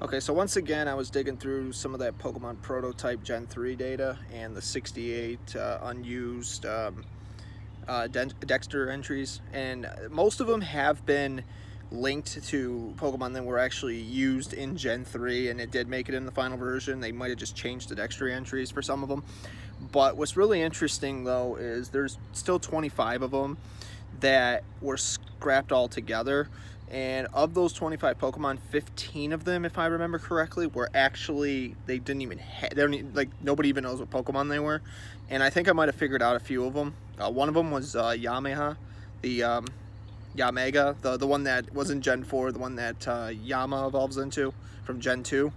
Okay, so once again, I was digging through some of that Pokemon prototype Gen 3 data and the 68 unused Dexter entries, and most of them have been linked to Pokemon that were actually used in Gen 3, and it did make it in the final version. They might have just changed the Dexter entries for some of them. But what's really interesting, though, is there's still 25 of them that were scrapped altogether. And of those 25 Pokemon, 15 of them, if I remember correctly, were actually, they didn't even like, nobody even knows what Pokemon they were. And I think I might have figured out a few of them. One of them was Yamaha, the Yamega, the one that was in Gen 4, the one that Yama evolves into from Gen 2.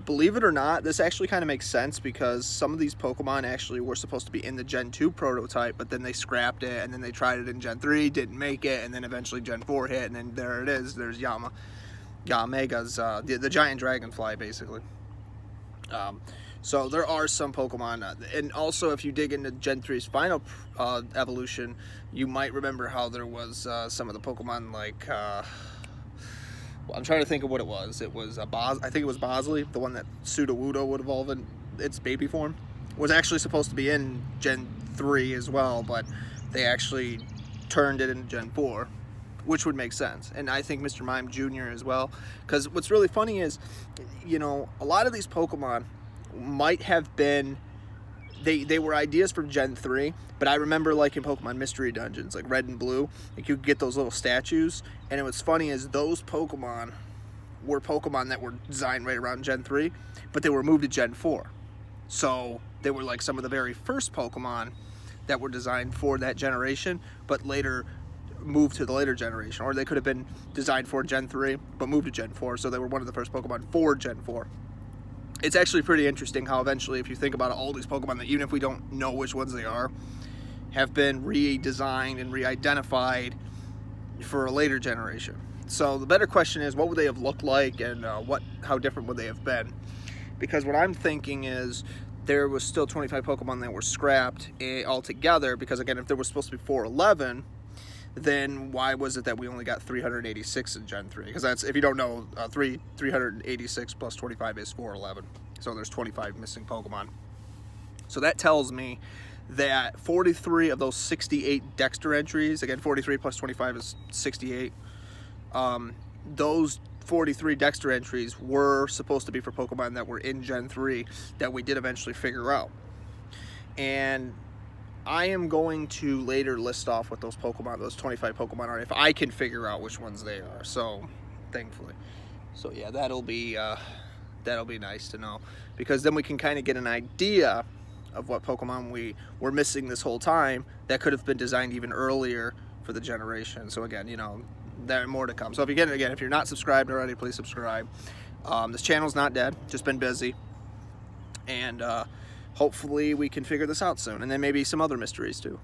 Believe it or not, this actually kind of makes sense because some of these Pokemon actually were supposed to be in the Gen 2 prototype, but then they scrapped it, and then they tried it in Gen 3, didn't make it, and then eventually Gen 4 hit, and then there it is. There's Yamega's, the giant dragonfly, basically. So there are some Pokemon, and also if you dig into Gen 3's final evolution, you might remember how there was some of the Pokemon like... I'm trying to think of what it was. It was I think it was Bosley, the one that Sudowoodo would evolve in its baby form. Was actually supposed to be in Gen 3 as well, but they actually turned it into Gen 4, which would make sense. And I think Mr. Mime Jr. as well. Because what's really funny is, you know, a lot of these Pokemon might have been, they were ideas from Gen 3, but I remember like in Pokemon Mystery Dungeons, like Red and Blue, like you could get those little statues, and what's funny is those Pokemon were Pokemon that were designed right around Gen 3, but they were moved to Gen 4. So they were like some of the very first Pokemon that were designed for that generation, but later moved to the later generation, or they could have been designed for Gen 3, but moved to Gen 4, so they were one of the first Pokemon for Gen 4. It's actually pretty interesting how eventually, if you think about it, all these Pokemon that, even if we don't know which ones they are, have been redesigned and re-identified for a later generation. So the better question is, what would they have looked like, and how different would they have been? Because what I'm thinking is there was still 25 Pokemon that were scrapped altogether, because again, if there was supposed to be 411, then why was it that we only got 386 in Gen 3? Because that's, if you don't know, 386 plus 25 is 411. So there's 25 missing Pokemon. So that tells me that 43 of those 68 Dexter entries, again, 43 plus 25 is 68, those 43 Dexter entries were supposed to be for Pokemon that were in Gen 3 that we did eventually figure out. And I am going to later list off what those Pokemon, those 25 Pokemon are, if I can figure out which ones they are. So, thankfully. So yeah, that'll be nice to know, because then we can kind of get an idea of what Pokemon we were missing this whole time that could have been designed even earlier for the generation. So again, you know, there are more to come. So if you're not subscribed already, please subscribe. This channel's not dead, just been busy, and hopefully we can figure this out soon, and then maybe some other mysteries too.